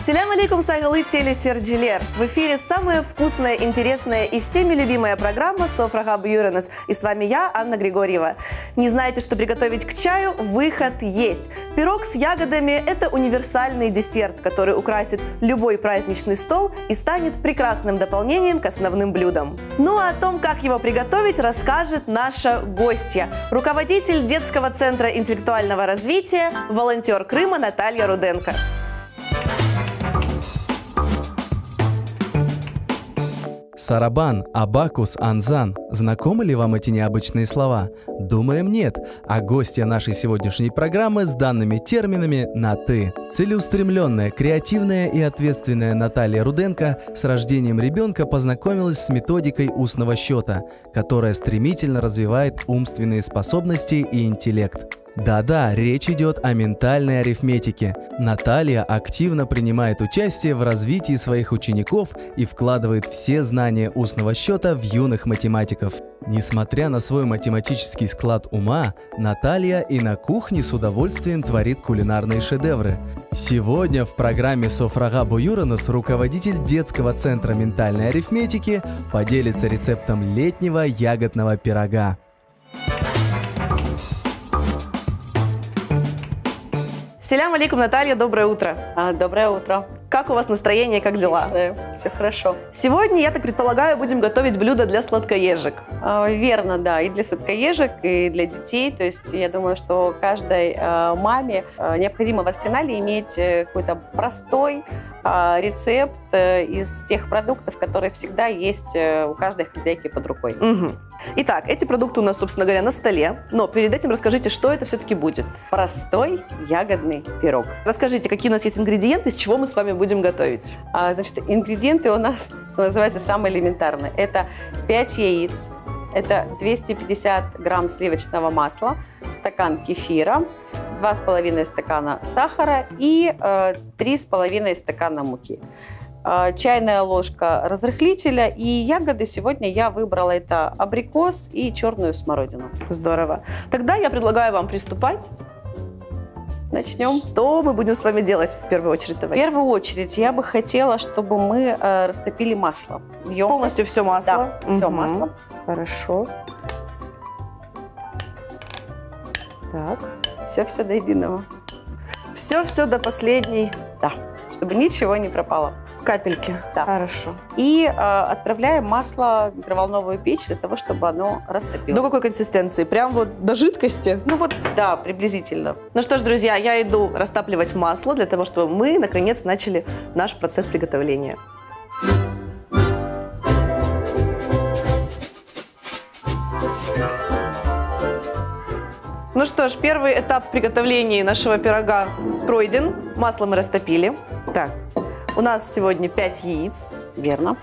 Селям алейкум, сагалы телесерджилер. В эфире самая вкусная, интересная и всеми любимая программа «Софрага Буюренес». И с вами я, Анна Григорьева. Не знаете, что приготовить к чаю? Выход есть. Пирог с ягодами – это универсальный десерт, который украсит любой праздничный стол и станет прекрасным дополнением к основным блюдам. Ну а о том, как его приготовить, расскажет наша гостья. Руководитель детского центра интеллектуального развития, волонтер Крыма Наталья Руденко. Сарабан, абакус, анзан. Знакомы ли вам эти необычные слова? Думаем, нет. А гостья нашей сегодняшней программы с данными терминами на «ты». Целеустремленная, креативная и ответственная Наталья Руденко с рождением ребенка познакомилась с методикой устного счета, которая стремительно развивает умственные способности и интеллект. Да-да, речь идет о ментальной арифметике. Наталья активно принимает участие в развитии своих учеников и вкладывает все знания устного счета в юных математиков. Несмотря на свой математический склад ума, Наталья и на кухне с удовольствием творит кулинарные шедевры. Сегодня в программе «Софрага Буюренес» руководитель детского центра ментальной арифметики поделится рецептом летнего ягодного пирога. Селям алейкум, Наталья, доброе утро. Доброе утро. Как у вас настроение, как дела? Все хорошо. Сегодня, я так предполагаю, будем готовить блюдо для сладкоежек. Верно, да, и для сладкоежек, и для детей. То есть я думаю, что каждой маме необходимо в арсенале иметь какой-то простой рецепт из тех продуктов, которые всегда есть у каждой хозяйки под рукой. Угу. Итак, эти продукты у нас, собственно говоря, на столе. Но перед этим расскажите, что это все-таки будет. Простой ягодный пирог. Расскажите, какие у нас есть ингредиенты, из чего мы с вами будем готовить. Значит, ингредиенты у нас называются самые элементарные. Это 5 яиц, это 250 грамм сливочного масла, стакан кефира, 2,5 стакана сахара и 3,5 стакана муки. Чайная ложка разрыхлителя, и ягоды сегодня я выбрала это абрикос и черную смородину. Здорово. Тогда я предлагаю вам приступать. Начнем. Что мы будем с вами делать в первую очередь? В первую очередь я бы хотела, чтобы мы растопили масло. Полностью все масло? Да, все масло. Хорошо. Так. Все до единого. Все до последней. Да, чтобы ничего не пропало. Капельки. Да. Хорошо. И отправляем масло в микроволновую печь для того, чтобы оно растопилось. До какой консистенции? Прям вот до жидкости? Ну вот, да, приблизительно. Ну что ж, друзья, я иду растапливать масло для того, чтобы мы, наконец, начали наш процесс приготовления. Ну что ж, первый этап приготовления нашего пирога пройден. Масло мы растопили. Так. У нас сегодня 5 яиц. Верно.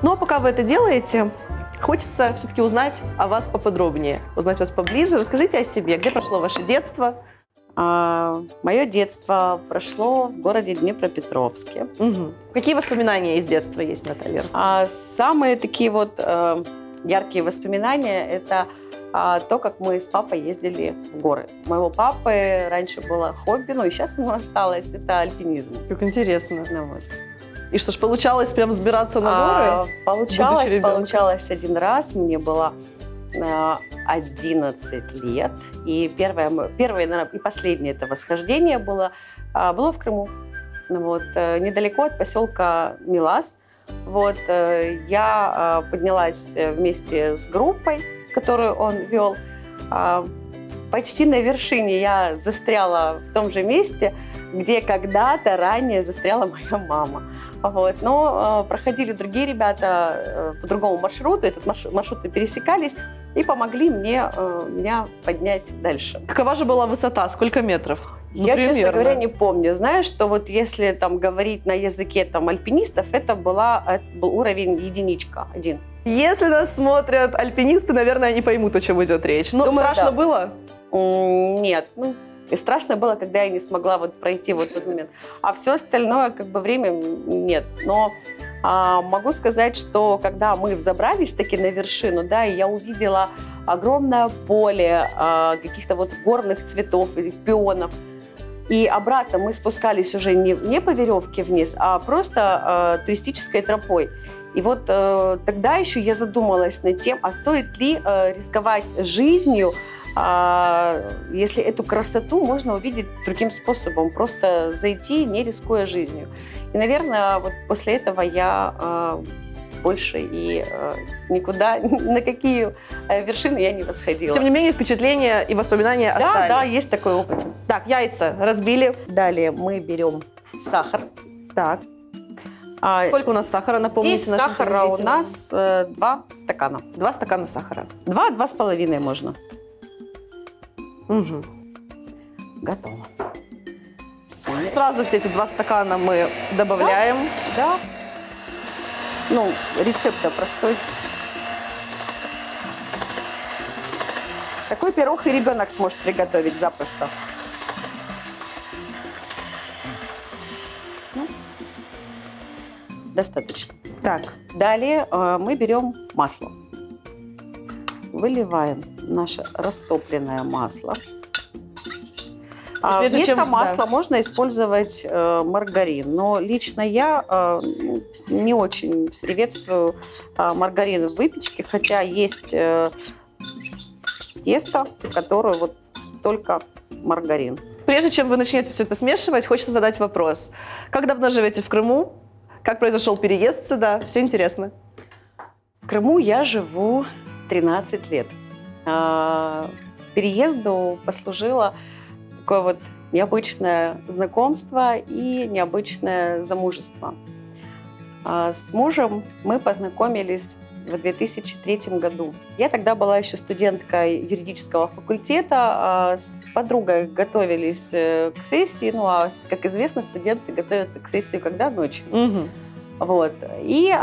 Ну а пока вы это делаете, хочется все-таки узнать о вас поподробнее, узнать вас поближе. Расскажите о себе, где прошло ваше детство? Мое детство прошло в городе Днепропетровске. Угу. Какие воспоминания из детства есть, Наталья? Самые такие вот яркие воспоминания – это то, как мы с папой ездили в горы. У моего папы раньше было хобби, ну и сейчас ему осталось, это альпинизм. Как интересно. Ну, вот. И что ж, получалось прям взбираться на горы? Получалось один раз, мне было 11 лет, и первое, наверное, и последнее это восхождение было в Крыму, вот, недалеко от поселка Милас. Вот, я поднялась вместе с группой, которую он вел. Почти на вершине я застряла в том же месте, где когда-то ранее застряла моя мама. Вот. Но проходили другие ребята по другому маршруту, этот маршруты пересекались и помогли мне меня поднять дальше. Какова же была высота? Сколько метров? Я, честно говоря, не помню. Знаешь, что вот если там говорить на языке там альпинистов, это был уровень единичка, 1. Если нас смотрят альпинисты, наверное, они поймут, о чем идет речь. Но думаю, страшно да. было? Нет. И страшно было, когда я не смогла вот пройти вот этот момент. А все остальное, как бы, время нет. Но могу сказать, что когда мы взобрались таки на вершину, да, и я увидела огромное поле каких-то вот горных цветов или пионов, И обратно мы спускались уже не по веревке вниз, а просто туристической тропой. И вот тогда еще я задумалась над тем, а стоит ли рисковать жизнью, если эту красоту можно увидеть другим способом, просто зайти, не рискуя жизнью. И, наверное, вот после этого я больше и никуда, на какие вершины я не восходила. Тем не менее, впечатления и воспоминания остались. Да, есть такой опыт. Так, яйца разбили. Далее мы берем сахар. Так. Сколько у нас сахара, напомните? Здесь сахара у нас 2 стакана. 2 стакана сахара. 2-2,5 можно. Угу. Готово. Сразу все эти 2 стакана мы добавляем. Да. Ну, рецепт простой. Такой пирог и ребенок сможет приготовить запросто. Ну, достаточно. Так. Далее мы берем масло. Выливаем наше растопленное масло. Вместо масла можно использовать маргарин, но лично я не очень приветствую маргарин в выпечке, хотя есть тесто, в которое вот только маргарин. Прежде чем вы начнете все это смешивать, хочется задать вопрос. Как давно живете в Крыму? Как произошел переезд сюда? Все интересно. В Крыму я живу 13 лет. Переезду послужило такое вот необычное знакомство и необычное замужество. С мужем мы познакомились в 2003 году. Я тогда была еще студенткой юридического факультета, с подругой готовились к сессии, ну а, как известно, студенты готовятся к сессии когда? Ночью. Угу. Вот. И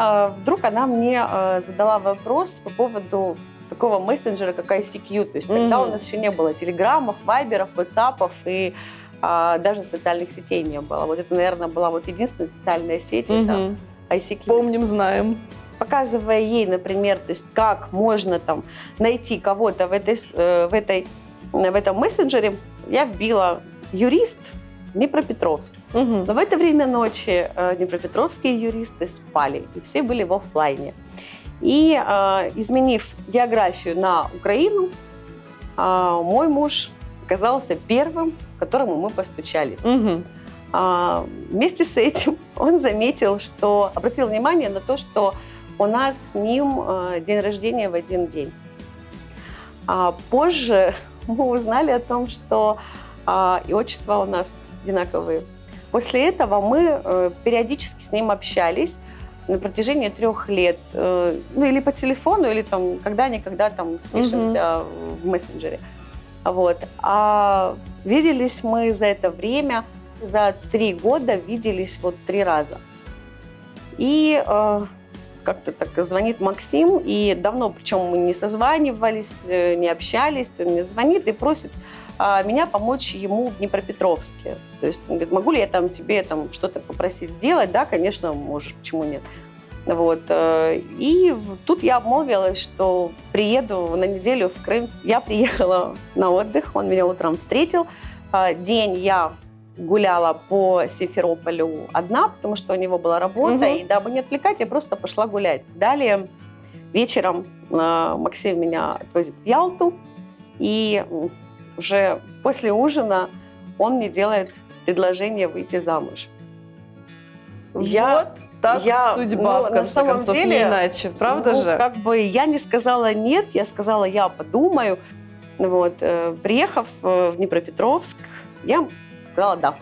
вдруг она мне задала вопрос по поводу такого мессенджера, как ICQ. То есть тогда у нас еще не было телеграммов, вайберов, ватсапов и даже социальных сетей не было. Вот это, наверное, была вот единственная социальная сеть, это ICQ. Помним, знаем. Показывая ей, например, то есть как можно там найти кого-то в этом мессенджере, я вбила юрист Днепропетровск. Но в это время ночи днепропетровские юристы спали, и все были в офлайне. И изменив географию на Украину, мой муж оказался первым, к которому мы постучались. Вместе с этим он заметил, что обратил внимание на то, что у нас с ним день рождения в один день. Позже мы узнали о том, что и отчества у нас одинаковые. После этого мы периодически с ним общались на протяжении 3 лет. Ну, или по телефону, или там когда-никогда там спишемся в мессенджере. Вот. А виделись мы за это время, за 3 года виделись вот 3 раза. И как-то так звонит Максим, и давно, причем мы не созванивались, не общались, он мне звонит и просит меня помочь ему в Днепропетровске. То есть он говорит, могу ли я там тебе там что-то попросить сделать? Да, конечно, можешь, почему нет? Вот. И тут я обмолвилась, что приеду на неделю в Крым. Я приехала на отдых, он меня утром встретил. День я гуляла по Симферополю одна, потому что у него была работа, и дабы не отвлекать, я просто пошла гулять. Далее вечером Максим меня отвозит в Ялту, и уже после ужина он мне делает предложение выйти замуж. Вот так судьба, в конце концов, не иначе, правда же? Как бы я не сказала нет, я сказала, я подумаю. Вот. Приехав в Днепропетровск, я сказала да.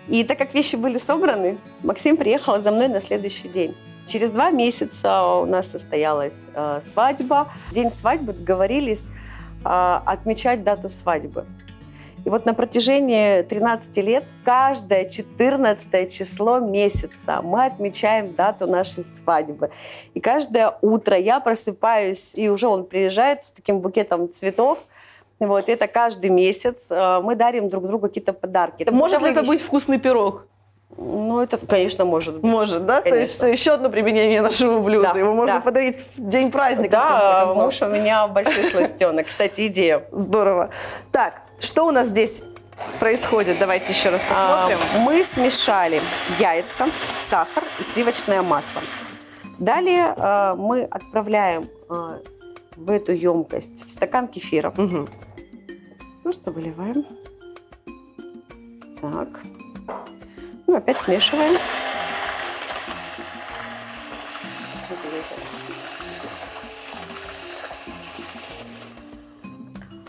И так как вещи были собраны, Максим приехал за мной на следующий день. Через 2 месяца у нас состоялась свадьба. В день свадьбы договорились отмечать дату свадьбы. И вот на протяжении 13 лет, каждое 14 число месяца мы отмечаем дату нашей свадьбы. И каждое утро я просыпаюсь, и уже он приезжает с таким букетом цветов. Вот, это каждый месяц мы дарим друг другу какие-то подарки. Может ли это быть вкусный пирог? Ну, это, конечно, может быть. Может, да? Конечно. То есть еще одно применение нашего блюда. Да, Его можно да. подарить в день праздника, Да, в конце концов. муж у меня большой сластенок. Кстати, идея. Здорово. Так, что у нас здесь происходит? Давайте еще раз посмотрим. Мы смешали яйца, сахар и сливочное масло. Далее мы отправляем в эту емкость стакан кефира. Угу. Просто выливаем. Так. Ну, опять смешиваем.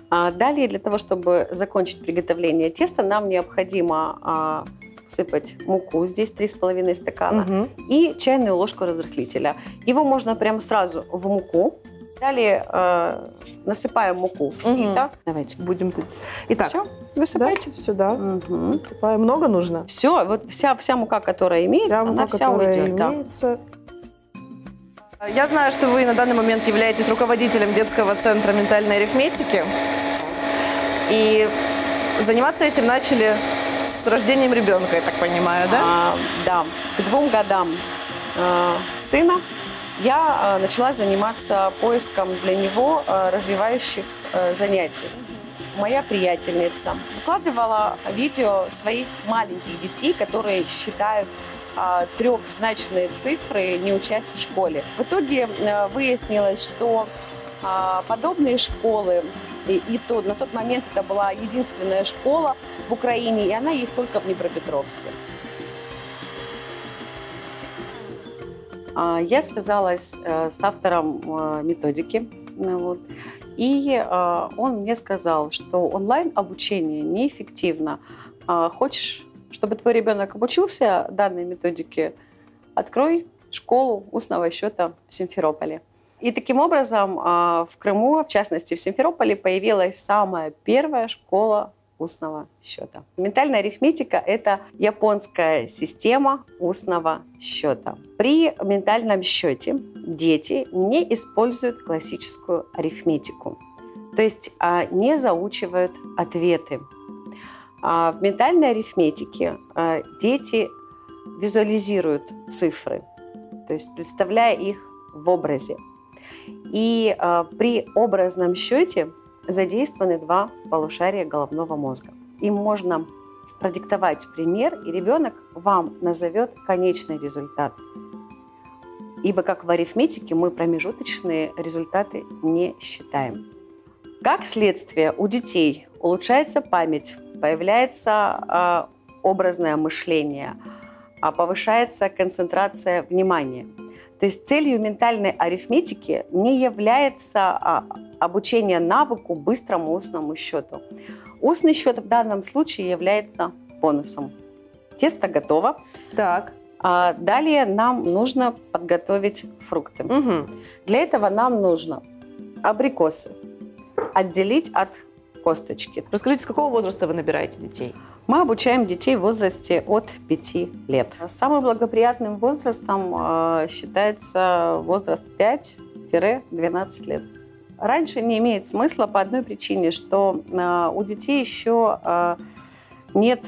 Далее, для того, чтобы закончить приготовление теста, нам необходимо всыпать муку, здесь 3,5 стакана, и чайную ложку разрыхлителя. Его можно прямо сразу в муку. Далее насыпаем муку в сито. Давайте будем... Итак, все, высыпайте. Да? Сюда насыпаем. Много нужно? Все, вот вся мука, которая имеется, она вся уйдет. Имеется. Да. Я знаю, что вы на данный момент являетесь руководителем детского центра ментальной арифметики. И заниматься этим начали с рождением ребенка, я так понимаю, да? Да, к 2 годам сына я начала заниматься поиском для него развивающих занятий. Моя приятельница выкладывала видео своих маленьких детей, которые считают трехзначные цифры, не учась в школе. В итоге выяснилось, что подобные школы, на тот момент это была единственная школа в Украине, и она есть только в Днепропетровске. Я связалась с автором методики, и он мне сказал, что онлайн-обучение неэффективно. Хочешь, чтобы твой ребенок обучился данной методике, открой школу устного счета в Симферополе. И таким образом в Крыму, в частности в Симферополе, появилась самая первая школа устного счета. Ментальная арифметика – это японская система устного счета. При ментальном счете дети не используют классическую арифметику, то есть не заучивают ответы. В ментальной арифметике дети визуализируют цифры, то есть представляя их в образе. И при образном счете задействованы 2 полушария головного мозга. Им можно продиктовать пример, и ребенок вам назовет конечный результат. Ибо, как в арифметике, мы промежуточные результаты не считаем. Как следствие, у детей улучшается память, появляется образное мышление, повышается концентрация внимания. То есть целью ментальной арифметики не является обучение навыку быстрому устному счету. Устный счет в данном случае является бонусом. Тесто готово. Так. Далее нам нужно подготовить фрукты. Угу. Для этого нам нужно абрикосы отделить от косточки. Расскажите, с какого возраста вы набираете детей? Мы обучаем детей в возрасте от 5 лет. Самым благоприятным возрастом считается возраст 5-12 лет. Раньше не имеет смысла по одной причине, что у детей еще нет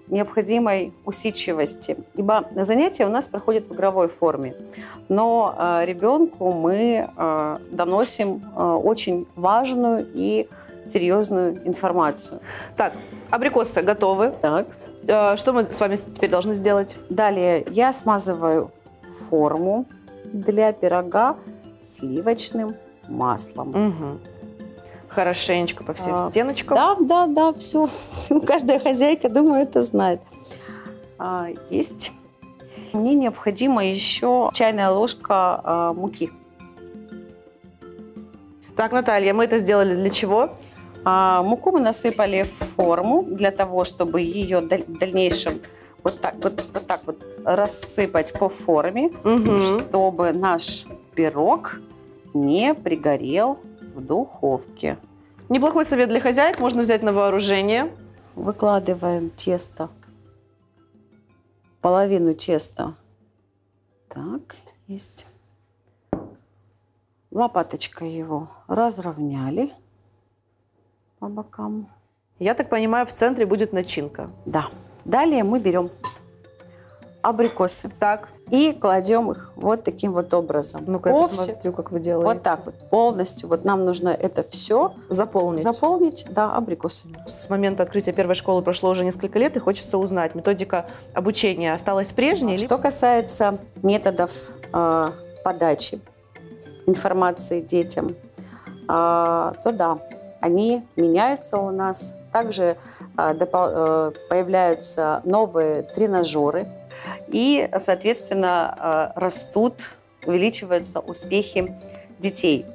необходимой усидчивости, ибо занятия у нас проходят в игровой форме, но ребенку мы доносим очень важную и серьезную информацию. Так, абрикосы готовы. Так. Что мы с вами теперь должны сделать? Далее я смазываю форму для пирога сливочным маслом. Угу. Хорошенечко по всем стеночкам. Да, все. Каждая хозяйка, думаю, это знает. Есть. Мне необходима еще чайная ложка муки. Так, Наталья, мы это сделали для чего? Муку мы насыпали в форму для того, чтобы ее в дальнейшем вот так вот рассыпать по форме, чтобы наш пирог не пригорел в духовке. Неплохой совет для хозяек, можно взять на вооружение. Выкладываем тесто, половину теста. Так, есть. Лопаточкой его разровняли по бокам. Я так понимаю, в центре будет начинка. Да. Далее мы берем абрикосы. Так. и кладем их вот таким вот образом. Ну-ка, я посмотрю, как вы делаете. Вот так вот, полностью. Вот нам нужно это все заполнить, да, абрикосами. С момента открытия первой школы прошло уже несколько лет, и хочется узнать, методика обучения осталась прежней? Что касается методов подачи информации детям, то да, они меняются у нас. Также появляются новые тренажеры, и, соответственно, растут, увеличиваются успехи детей.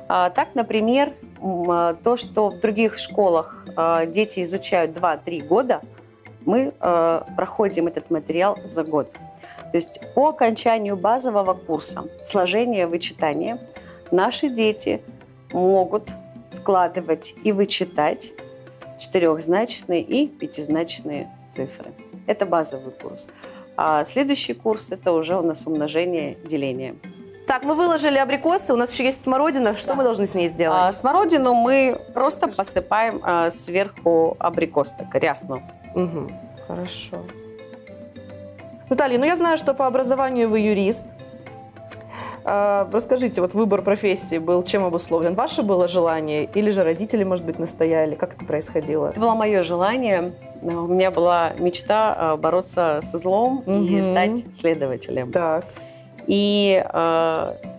Так, например, то, что в других школах дети изучают 2-3 года, мы проходим этот материал за год. То есть по окончанию базового курса сложения, вычитания наши дети могут складывать и вычитать четырехзначные и пятизначные цифры. Это базовый курс. А следующий курс – это уже у нас умножение, деление. Так, мы выложили абрикосы, у нас еще есть смородина. Что мы должны с ней сделать? Смородину мы просто посыпаем сверху абрикос, так, рясно. Угу. Хорошо. Наталья, ну я знаю, что по образованию вы юрист. Расскажите, вот выбор профессии был чем обусловлен? Ваше было желание или же родители, может быть, настояли? Как это происходило? Это было мое желание. У меня была мечта бороться со злом и стать следователем. Так. И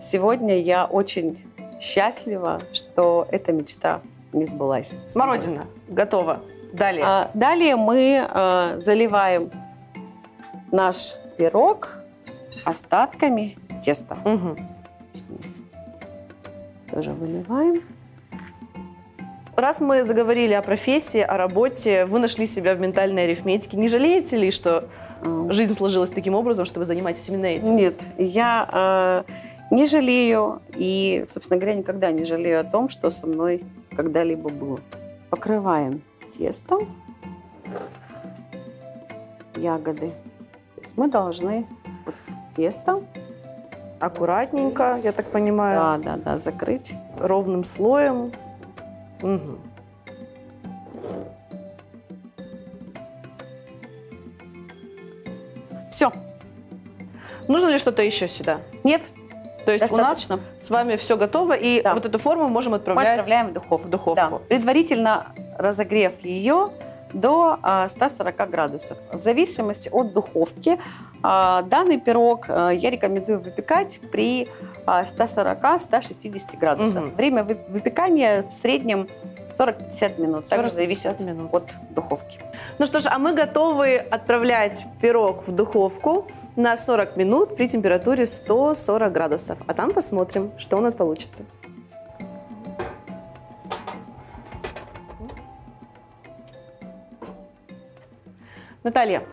сегодня я очень счастлива, что эта мечта не сбылась. Смородина готова. Далее. Далее мы заливаем наш пирог остатками теста. Угу. Тоже выливаем. Раз мы заговорили о профессии, о работе, вы нашли себя в ментальной арифметике. Не жалеете ли, что жизнь сложилась таким образом, что вы занимаетесь именно этим? Нет, я не жалею и, собственно говоря, никогда не жалею о том, что со мной когда-либо было. Покрываем тестом ягоды. То есть мы должны тесто аккуратненько, я так понимаю. Да, закрыть ровным слоем. Угу. Все. Нужно ли что-то еще сюда? Нет. То есть достаточно. У нас с вами все готово, и вот эту форму мы можем отправлять. Мы отправляем в духовку. Да. Предварительно разогрев ее до 140 градусов. В зависимости от духовки данный пирог я рекомендую выпекать при 140-160 градусах. Угу. Время выпекания в среднем 40-50 минут. Также зависит от духовки. Ну что ж, а мы готовы отправлять пирог в духовку на 40 минут при температуре 140 градусов. А там посмотрим, что у нас получится. Наталья,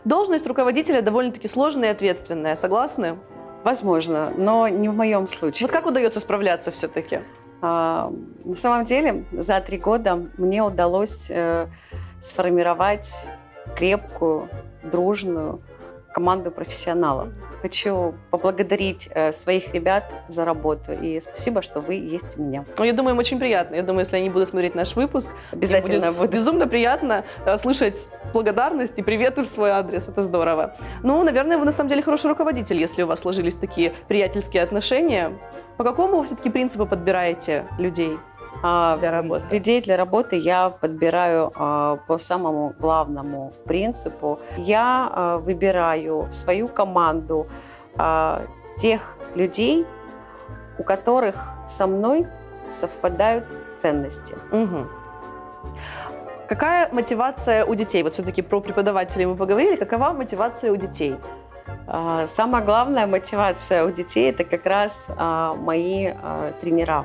должность руководителя довольно-таки сложная и ответственная. Согласны? Возможно, но не в моем случае. Вот как удается справляться все-таки? На самом деле, за 3 года мне удалось сформировать крепкую, дружную команду профессионалов. Хочу поблагодарить своих ребят за работу. И спасибо, что вы есть у меня. Ну, я думаю, им очень приятно. Я думаю, если они будут смотреть наш выпуск, обязательно будет безумно приятно слышать благодарность и приветы в свой адрес. Это здорово. Ну, наверное, вы на самом деле хороший руководитель, если у вас сложились такие приятельские отношения. По какому вы все-таки принципу подбираете людей для работы? Людей для работы я подбираю по самому главному принципу. Я выбираю в свою команду тех людей, у которых со мной совпадают ценности. Угу. Какая мотивация у детей? Вот все-таки про преподавателей мы поговорили. Какова мотивация у детей? Самая главная мотивация у детей – это как раз мои тренера.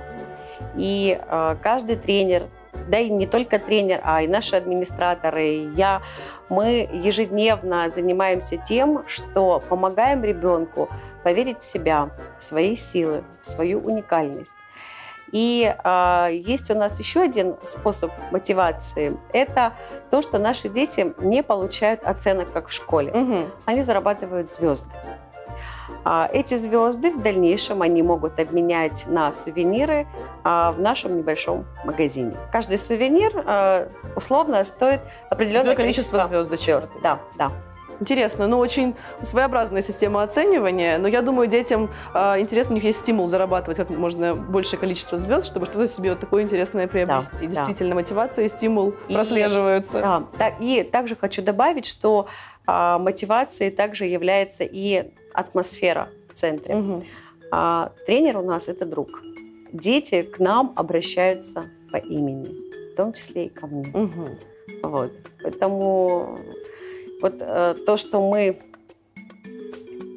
И каждый тренер, да и не только тренер, а и наши администраторы, и я, мы ежедневно занимаемся тем, что помогаем ребенку поверить в себя, в свои силы, в свою уникальность. И есть у нас еще один способ мотивации. Это то, что наши дети не получают оценок, как в школе. Угу. Они зарабатывают звезды. Эти звезды в дальнейшем они могут обменять на сувениры в нашем небольшом магазине. Каждый сувенир условно стоит определенное количество звездочек. Да. Интересно, ну очень своеобразная система оценивания, но я думаю, детям интересно, у них есть стимул зарабатывать как можно большее количество звезд, чтобы что-то себе вот такое интересное приобрести. Да, Действительно, мотивация и стимул прослеживаются. Да, и также хочу добавить, что мотивацией также является и атмосфера в центре. Угу. Тренер у нас – это друг. Дети к нам обращаются по имени, в том числе и ко мне. Угу. Вот. Поэтому вот то, что мы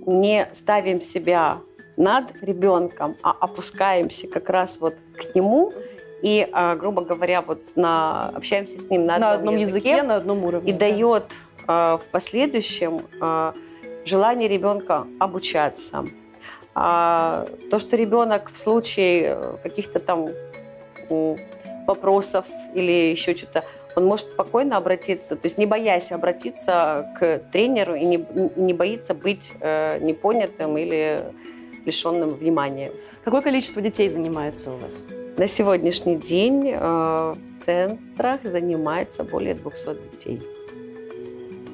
не ставим себя над ребенком, а опускаемся как раз вот к нему и, грубо говоря, вот общаемся с ним на одном языке, на одном уровне. И дает в последующем желание ребенка обучаться. То, что ребенок в случае каких-то там вопросов или еще что-то, он может спокойно обратиться, то есть не боясь обратиться к тренеру и не боится быть непонятым или лишенным внимания. Какое количество детей занимается у вас? На сегодняшний день в центрах занимается более 200 детей.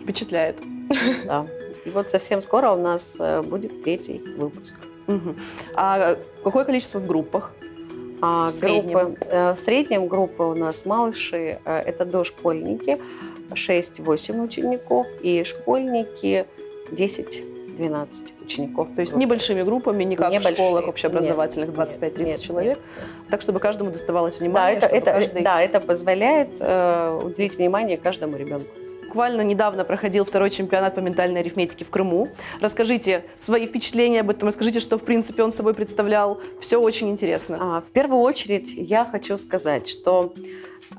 Впечатляет. Да. И вот совсем скоро у нас будет 3-й выпуск. Угу. А какое количество в группах? В среднем группы у нас малыши, это дошкольники, 6-8 учеников, и школьники 10-12 учеников. То есть небольшими группами, не как в школах общеобразовательных, 25-30 человек, нет. Так, чтобы каждому доставалось внимание. Да, это позволяет уделить внимание каждому ребенку. Буквально недавно проходил 2-й чемпионат по ментальной арифметике в Крыму. Расскажите свои впечатления об этом, расскажите, что, в принципе, он собой представлял. Все очень интересно. В первую очередь я хочу сказать, что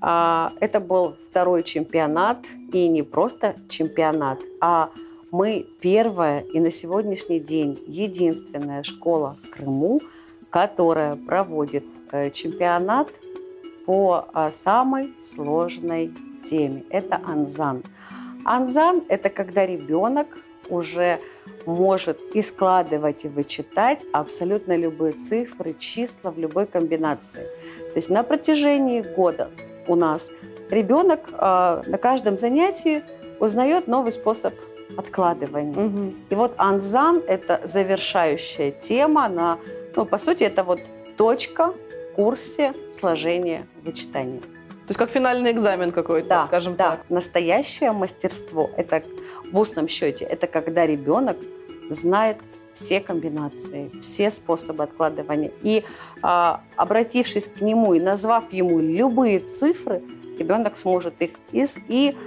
это был 2-й чемпионат, и не просто чемпионат, а мы первая и на сегодняшний день единственная школа в Крыму, которая проводит чемпионат по самой сложной теме. Это анзан. Анзан – это когда ребенок уже может и складывать, и вычитать абсолютно любые цифры, числа в любой комбинации. То есть на протяжении года у нас ребенок на каждом занятии узнает новый способ откладывания. Угу. И вот анзан – это завершающая тема, по сути, это вот точка в курсе сложения вычитания. То есть как финальный экзамен какой-то, да, скажем да. так. Настоящее мастерство – это в устном счете, это когда ребенок знает все комбинации, все способы откладывания. И обратившись к нему и назвав ему любые цифры, ребенок сможет их и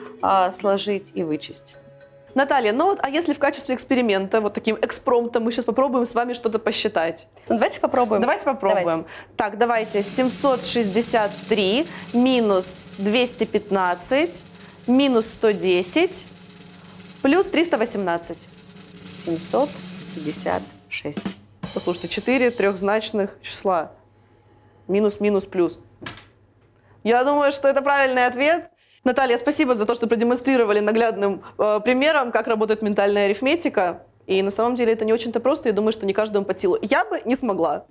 сложить, и вычесть. Наталья, а если в качестве эксперимента, вот таким экспромтом, мы сейчас попробуем с вами что-то посчитать? Давайте попробуем. Давайте попробуем. Давайте. Так, давайте 763 минус 215 минус 110 плюс 318. 756. Послушайте, 4 трехзначных числа. Минус, минус, плюс. Я думаю, что это правильный ответ. Наталья, спасибо за то, что продемонстрировали наглядным примером, как работает ментальная арифметика. И на самом деле это не очень-то просто. Я думаю, что не каждому под силу. Я бы не смогла.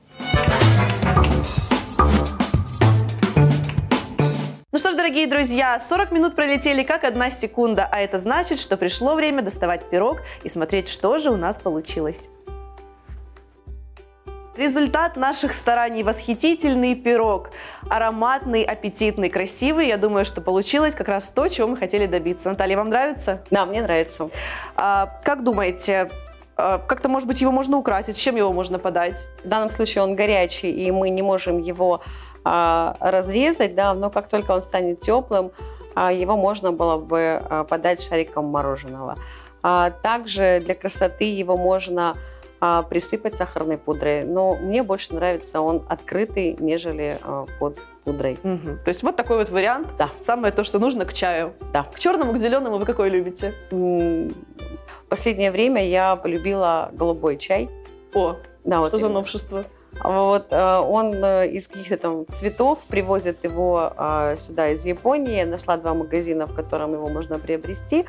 Ну что ж, дорогие друзья, 40 минут пролетели как 1 секунда, а это значит, что пришло время доставать пирог и смотреть, что же у нас получилось. Результат наших стараний – восхитительный пирог. Ароматный, аппетитный, красивый. Я думаю, что получилось как раз то, чего мы хотели добиться. Наталья, вам нравится? Да, мне нравится. Как думаете, как-то, может быть, его можно украсить? С чем его можно подать? В данном случае он горячий, и мы не можем его разрезать, да, но как только он станет теплым, его можно было бы подать шариком мороженого. Также для красоты его можно присыпать сахарной пудрой, но мне больше нравится он открытый, нежели под пудрой. Угу. То есть вот такой вот вариант. Да. Самое то, что нужно к чаю. Да. К черному, к зеленому вы какой любите? В последнее время я полюбила голубой чай. О, да, что за новшество? Вот, он из каких-то там цветов, привозят его сюда из Японии. Я нашла 2 магазина, в котором его можно приобрести.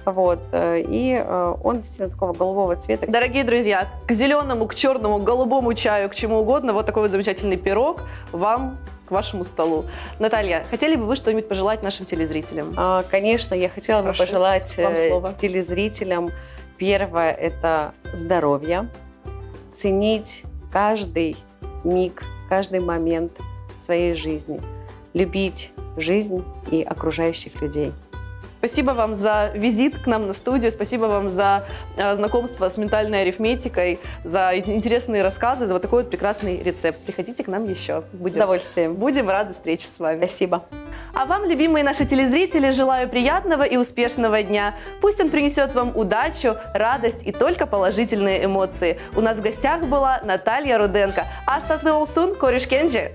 Вот, и он действительно такого голубого цвета. Дорогие друзья, к зеленому, к черному, к голубому чаю, к чему угодно, вот такой вот замечательный пирог вам к вашему столу. Наталья, хотели бы вы что-нибудь пожелать нашим телезрителям? Конечно, я хотела бы пожелать телезрителям, первое, это здоровье, ценить каждый миг, каждый момент своей жизни, любить жизнь и окружающих людей. Спасибо вам за визит к нам на студию, спасибо вам за знакомство с ментальной арифметикой, за интересные рассказы, за вот такой вот прекрасный рецепт. Приходите к нам еще. С удовольствием. Будем рады встрече с вами. Спасибо. А вам, любимые наши телезрители, желаю приятного и успешного дня. Пусть он принесет вам удачу, радость и только положительные эмоции. У нас в гостях была Наталья Руденко. Аштатлы олсун, корюшкенджи.